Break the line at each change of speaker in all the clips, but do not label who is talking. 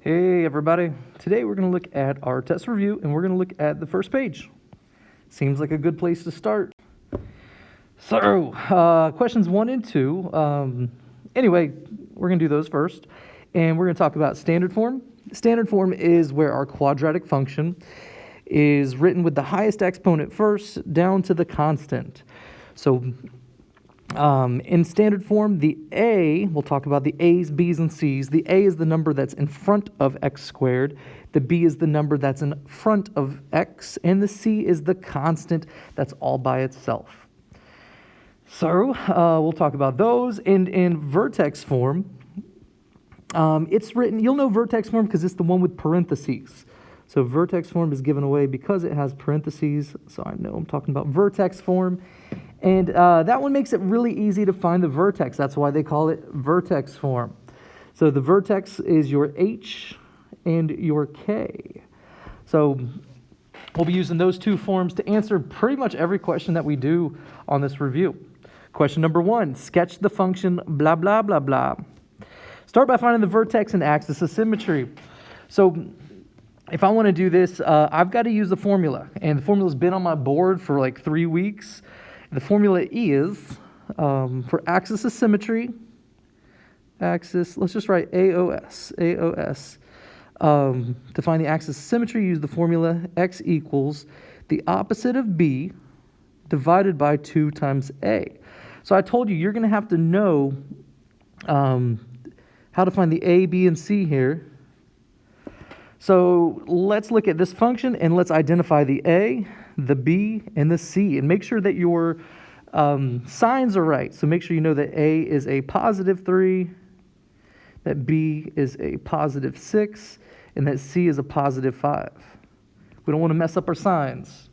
Hey everybody, today we're going to look at our test review and we're going to look at the first page. Seems like a good place to start. So, questions 1 and 2, anyway, we're going to do those first and we're going to talk about standard form. Standard form is where our quadratic function is written with the highest exponent first down to the constant. So, in standard form, the a, we'll talk about the a's, b's, and c's. The a is the number that's in front of x squared. The b is the number that's in front of x. And the c is the constant that's all by itself. So we'll talk about those. And in vertex form, it's written, you'll know vertex form because it's the one with parentheses. So vertex form is given away because it has parentheses. So I know I'm talking about vertex form. And that one makes it really easy to find the vertex. That's why they call it vertex form. So the vertex is your H and your K. So we'll be using those two forms to answer pretty much every question that we do on this review. Question number 1, sketch the function blah, blah, blah, blah. Start by finding the vertex and axis of symmetry. So if I want to do this, I've got to use the formula. And the formula's been on my board for like 3 weeks. The formula is, for axis of symmetry, let's just write AOS. To find the axis of symmetry, use the formula x equals the opposite of b divided by 2 times a. So I told you, you're going to have to know how to find the a, b, and c here. So let's look at this function and let's identify the a, the b, and the c, and make sure that your signs are right. So make sure you know that a is a positive 3, that b is a positive 6, and that c is a positive 5. We don't want to mess up our signs.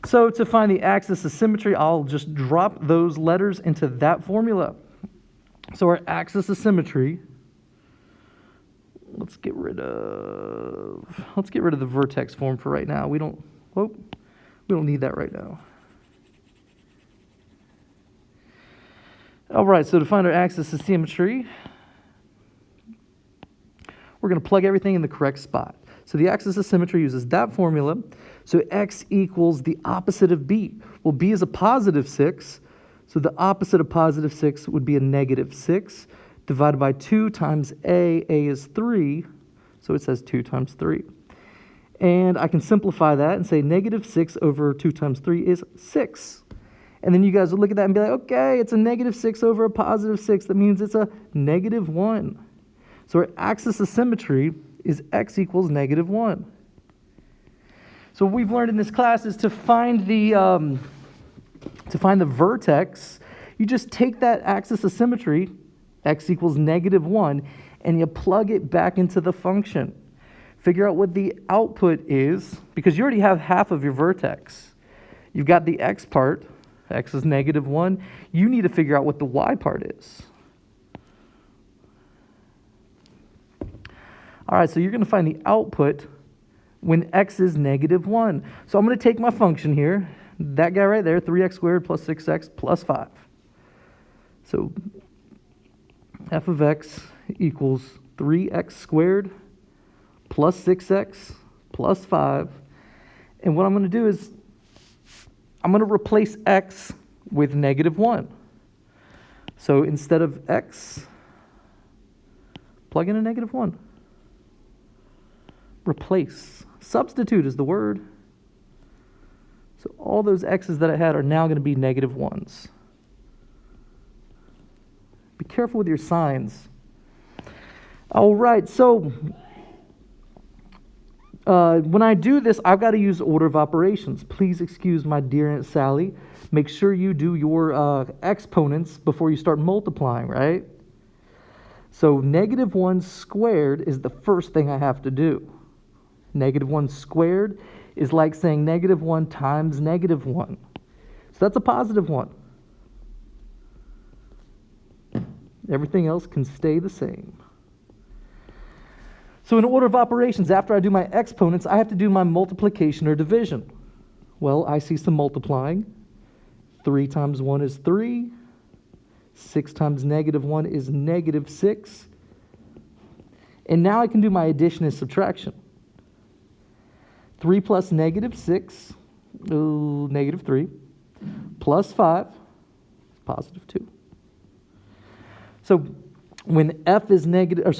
So to find the axis of symmetry, I'll just drop those letters into that formula. So our axis of symmetry, let's get rid of the vertex form for right now. We don't need that right now. All right, so to find our axis of symmetry, we're going to plug everything in the correct spot. So the axis of symmetry uses that formula. So x equals the opposite of b. Well, b is a positive 6, so the opposite of positive 6 would be a negative 6. Divided by 2 times a is 3, so it says 2 times 3. And I can simplify that and say negative 6 over 2 times 3 is 6. And then you guys would look at that and be like, okay, it's a negative 6 over a positive 6. That means it's a negative 1. So our axis of symmetry is x equals negative 1. So what we've learned in this class is to find the vertex, you just take that axis of symmetry, x equals negative 1, and you plug it back into the function. Figure out what the output is, because you already have half of your vertex. You've got the x part, x is negative 1. You need to figure out what the y part is. All right, so you're going to find the output when x is negative 1. So I'm going to take my function here, that guy right there, 3x squared plus 6x plus 5. So f of x equals 3x squared plus 6x plus 5. And what I'm going to do is I'm going to replace x with negative 1. So instead of x, plug in a negative 1. Replace. Substitute is the word. So all those x's that I had are now going to be negative 1s. Be careful with your signs. All right, so when I do this, I've got to use order of operations. Please excuse my dear Aunt Sally. Make sure you do your exponents before you start multiplying, right? So negative 1 squared is the first thing I have to do. Negative 1 squared is like saying negative 1 times negative 1. So that's a positive 1. Everything else can stay the same. So in order of operations, after I do my exponents, I have to do my multiplication or division. Well, I see some multiplying. 3 times 1 is 3. 6 times negative 1 is negative 6. And now I can do my addition and subtraction. 3 plus negative 6, negative 3, plus 5, positive 2. So when when x is negative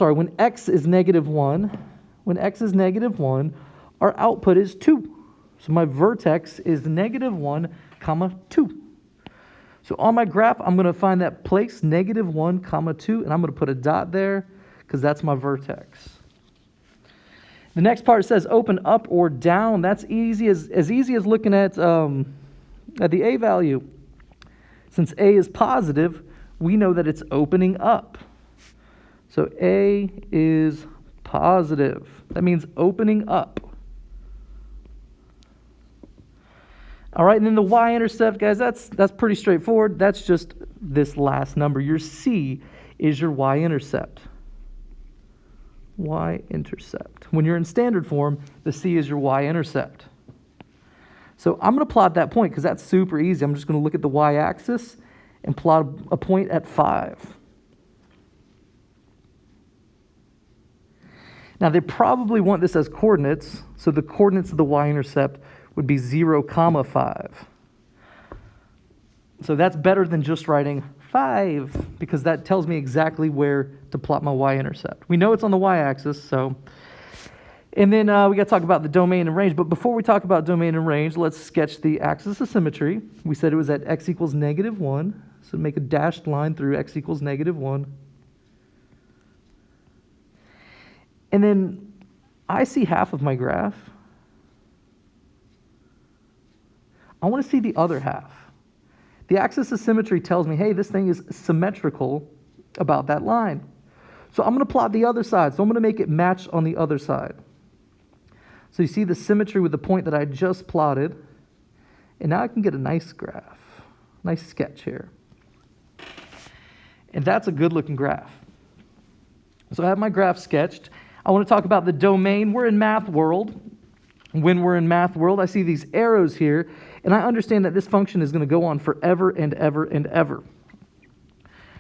1, our output is 2. So my vertex is negative 1, comma 2. So on my graph, I'm going to find that place, negative 1, comma 2, and I'm going to put a dot there because that's my vertex. The next part says open up or down. That's easy as easy as looking at the a value. Since a is positive, we know that it's opening up. So a is positive. That means opening up. All right, and then the y-intercept, guys, that's pretty straightforward. That's just this last number. Your c is your y-intercept. Y-intercept. When you're in standard form, the c is your y-intercept. So I'm going to plot that point because that's super easy. I'm just going to look at the y-axis and plot a point at 5. Now, they probably want this as coordinates, so the coordinates of the y-intercept would be 0, comma 5. So that's better than just writing 5, because that tells me exactly where to plot my y-intercept. We know it's on the y-axis, so... And then we got to talk about the domain and range. But before we talk about domain and range, let's sketch the axis of symmetry. We said it was at x equals negative 1. So make a dashed line through x equals negative 1. And then I see half of my graph. I want to see the other half. The axis of symmetry tells me, hey, this thing is symmetrical about that line. So I'm going to plot the other side. So I'm going to make it match on the other side. So you see the symmetry with the point that I just plotted. And now I can get a nice graph, nice sketch here. And that's a good looking graph. So I have my graph sketched. I want to talk about the domain. We're in math world. When we're in math world, I see these arrows here, and I understand that this function is going to go on forever and ever and ever.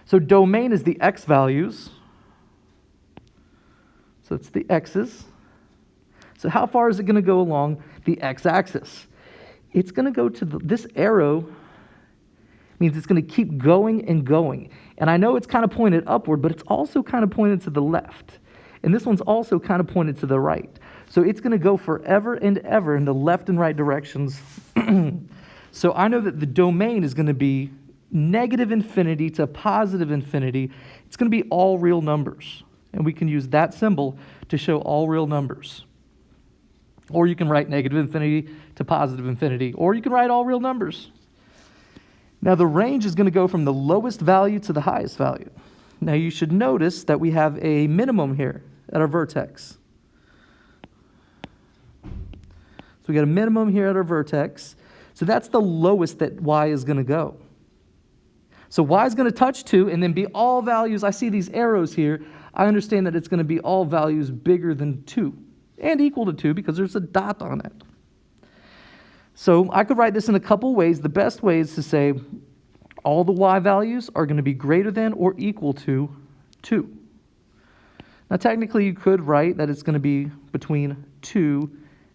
So domain is the x values. So it's the x's. So how far is it going to go along the x-axis? It's going to go to this arrow means it's going to keep going and going. And I know it's kind of pointed upward, but it's also kind of pointed to the left. And this one's also kind of pointed to the right. So it's going to go forever and ever in the left and right directions. So I know that the domain is going to be negative infinity to positive infinity. It's going to be all real numbers. And we can use that symbol to show all real numbers. Or you can write negative infinity to positive infinity. Or you can write all real numbers. Now the range is going to go from the lowest value to the highest value. Now you should notice that we have a minimum here at our vertex. So we got a minimum here at our vertex. So that's the lowest that y is going to go. So y is going to touch 2 and then be all values. I see these arrows here. I understand that it's going to be all values bigger than 2 and equal to 2 because there's a dot on it. So I could write this in a couple ways. The best way is to say all the y values are going to be greater than or equal to 2. Now technically you could write that it's going to be between 2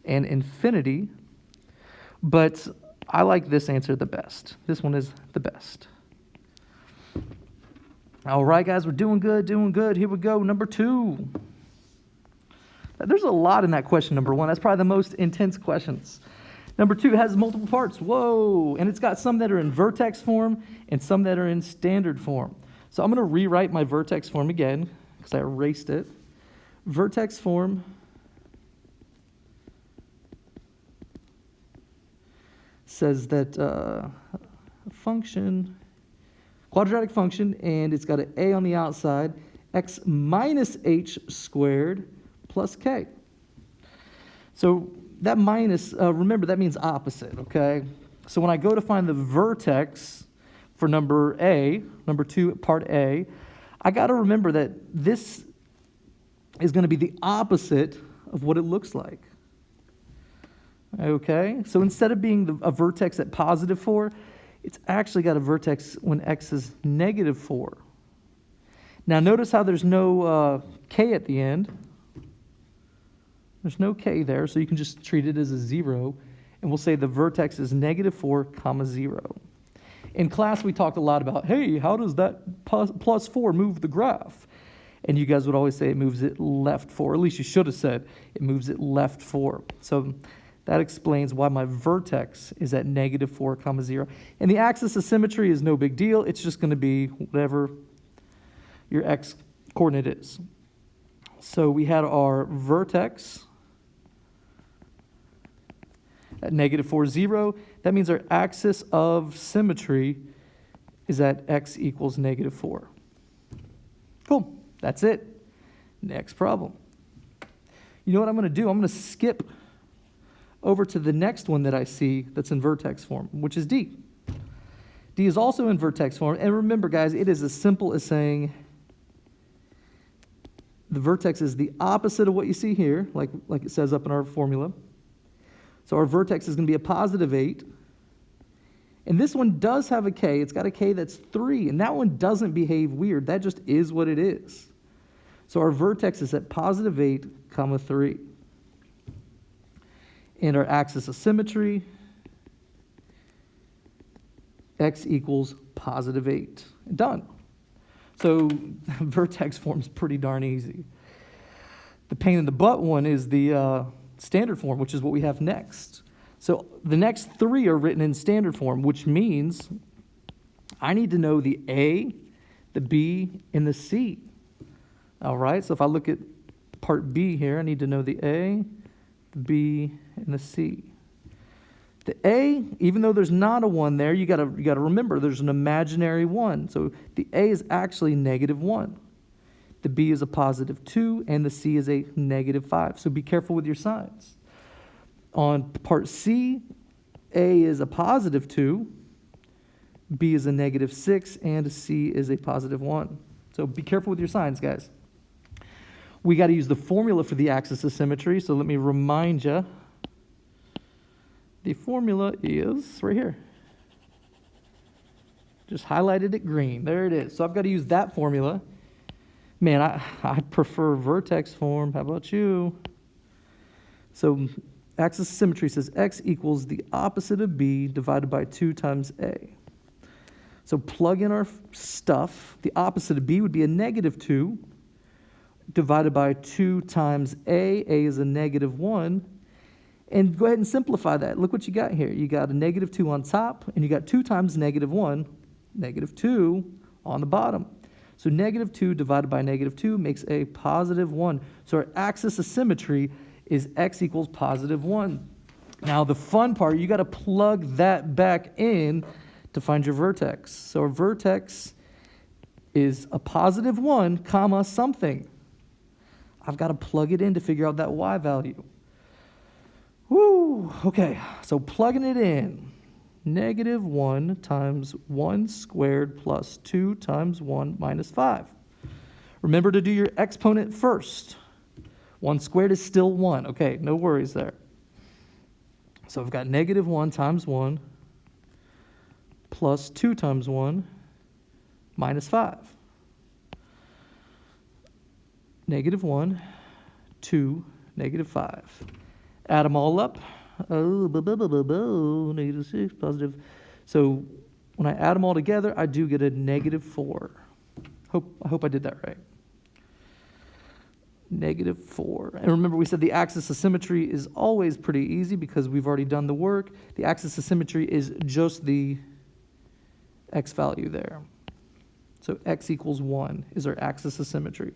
and infinity, but I like this answer the best. This one is the best. All right, guys, we're doing good, doing good. Here we go, number 2. There's a lot in that question, number 1. That's probably the most intense questions. Number 2 has multiple parts. Whoa! And it's got some that are in vertex form and some that are in standard form. So I'm going to rewrite my vertex form again because I erased it. Vertex form says that function, quadratic function, and it's got an a on the outside, x minus h squared plus k. So that minus, remember, that means opposite, okay? So when I go to find the vertex for number 2, part A, I got to remember that this is going to be the opposite of what it looks like. Okay? So instead of being a vertex at positive 4, it's actually got a vertex when x is negative 4. Now notice how there's no k at the end. There's no k there, so you can just treat it as a 0, and we'll say the vertex is -4, 0. In class, we talked a lot about, hey, how does that +4 move the graph? And you guys would always say it moves it left 4. At least you should have said it moves it left 4. So that explains why my vertex is at -4, 0. And the axis of symmetry is no big deal. It's just going to be whatever your x coordinate is. So we had our vertex at -4, 0. That means our axis of symmetry is at x equals -4. Cool. That's it. Next problem. You know what I'm going to do? I'm going to skip over to the next one that I see that's in vertex form, which is D. D is also in vertex form. And remember, guys, it is as simple as saying the vertex is the opposite of what you see here, like it says up in our formula. So our vertex is going to be a +8. And this one does have a k. It's got a k that's 3. And that one doesn't behave weird. That just is what it is. So our vertex is at +8, 3. And our axis of symmetry, x equals +8. Done. So vertex form is pretty darn easy. The pain in the butt one is the standard form, which is what we have next. So the next 3 are written in standard form, which means I need to know the A, the B, and the C. All right, so if I look at part B here, I need to know the A, the B, and the C. The A, even though there's not a 1 there, you gotta remember there's an imaginary 1. So the A is actually -1. The B is a +2, and the C is a -5. So be careful with your signs. On part C, A is a +2, B is a -6, and C is a +1. So be careful with your signs, guys. We got to use the formula for the axis of symmetry, so let me remind you. The formula is right here. Just highlighted it green. There it is. So I've got to use that formula. Man, I prefer vertex form. How about you? So axis of symmetry says x equals the opposite of b divided by 2 times a. So plug in our stuff. The opposite of b would be a -2 divided by 2 times a. A is a -1. And go ahead and simplify that. Look what you got here. You got a -2 on top, and you got 2 times -1, -2 on the bottom. So -2 divided by -2 makes a +1. So our axis of symmetry is x equals +1. Now the fun part, you got to plug that back in to find your vertex. So our vertex is a +1, comma something. I've got to plug it in to figure out that y value. Woo! Okay, so plugging it in. -1 times 1 squared plus 2 times 1 minus 5. Remember to do your exponent first. 1 squared is still 1. Okay, no worries there. So I've got -1 times 1 plus 2 times 1 minus 5. -1, 2, -5. Add them all up. Oh, -6, positive. So when I add them all together, I do get a -4. I hope I did that right. -4. And remember, we said the axis of symmetry is always pretty easy because we've already done the work. The axis of symmetry is just the x value there. So x equals 1 is our axis of symmetry.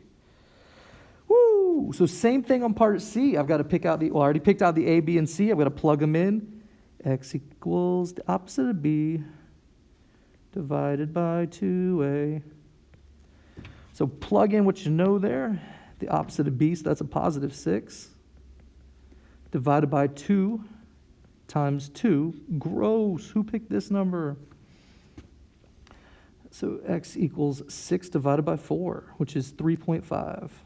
Woo! So same thing on part C. I've got to pick out I already picked out the A, B, and C. I've got to plug them in. X equals the opposite of B divided by 2A. So plug in what you know there. The opposite of B, so that's a +6. Divided by 2 times 2. Gross. Who picked this number? So x equals 6 divided by 4, which is 3.5.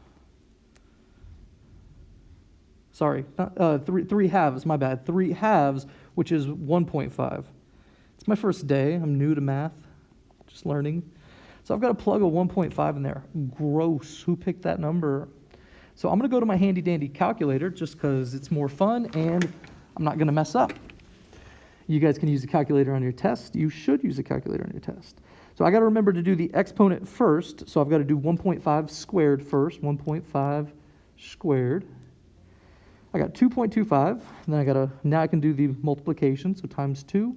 Sorry, not, 3 halves, my bad. 3 halves, which is 1.5. It's my first day. I'm new to math, just learning. So I've got to plug a 1.5 in there. Gross. Who picked that number? So I'm going to go to my handy dandy calculator just because it's more fun and I'm not going to mess up. You guys can use a calculator on your test. You should use a calculator on your test. So I got to remember to do the exponent first. So I've got to do 1.5 squared first. 1.5 squared. I got 2.25. And then now I can do the multiplication. So times 2.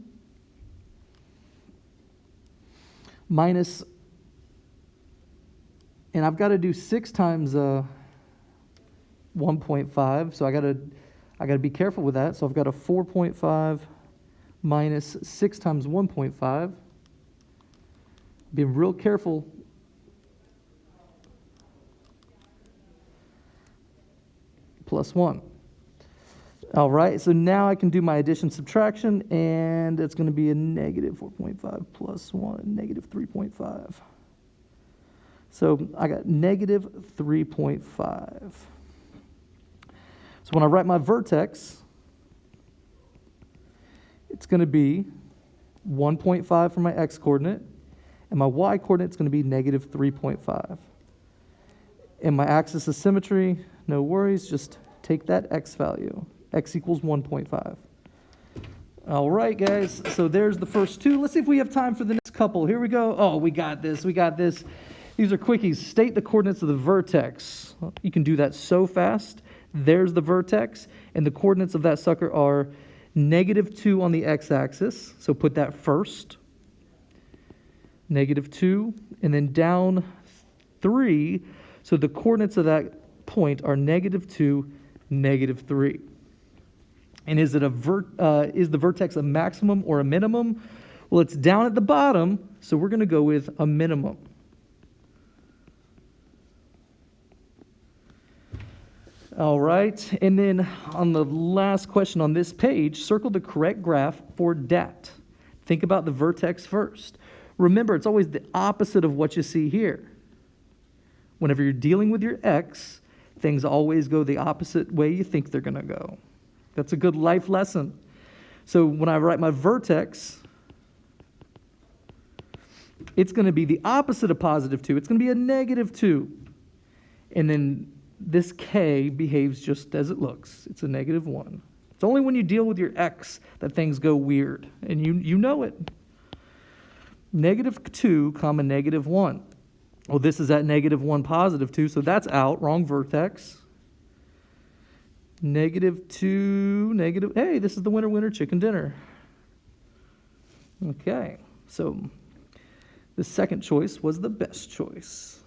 Minus, and I've got to do 6 times 1.5. So I got to be careful with that. So I've got a 4.5 minus 6 times 1.5. Being real careful. Plus 1. All right, so now I can do my addition subtraction, and it's going to be a negative 4.5 plus 1, negative 3.5. So I got negative 3.5. So when I write my vertex, it's going to be 1.5 for my x-coordinate, and my y-coordinate is going to be negative 3.5. And my axis of symmetry, no worries, just take that x value. X equals 1.5. All right, guys, so there's the first two. Let's see if we have time for the next couple. Here we go. Oh, we got this. These are quickies. State the coordinates of the vertex. You can do that so fast. There's the vertex, and the coordinates of that sucker are -2 on the x-axis, so put that first. -2, and then down 3, so the coordinates of that point are -2, -3. And is the vertex a maximum or a minimum? Well, it's down at the bottom, so we're going to go with a minimum. All right, and then on the last question on this page, circle the correct graph for dat. Think about the vertex first. Remember, it's always the opposite of what you see here. Whenever you're dealing with your x, things always go the opposite way you think they're going to go. That's a good life lesson. So when I write my vertex, it's going to be the opposite of +2. It's going to be a -2. And then this k behaves just as it looks. It's a -1. It's only when you deal with your x that things go weird, and you know it. -2, -1. Well, this is at -1, +2, so that's out. Wrong vertex. -2, hey, this is the winner, chicken dinner. Okay, so the second choice was the best choice.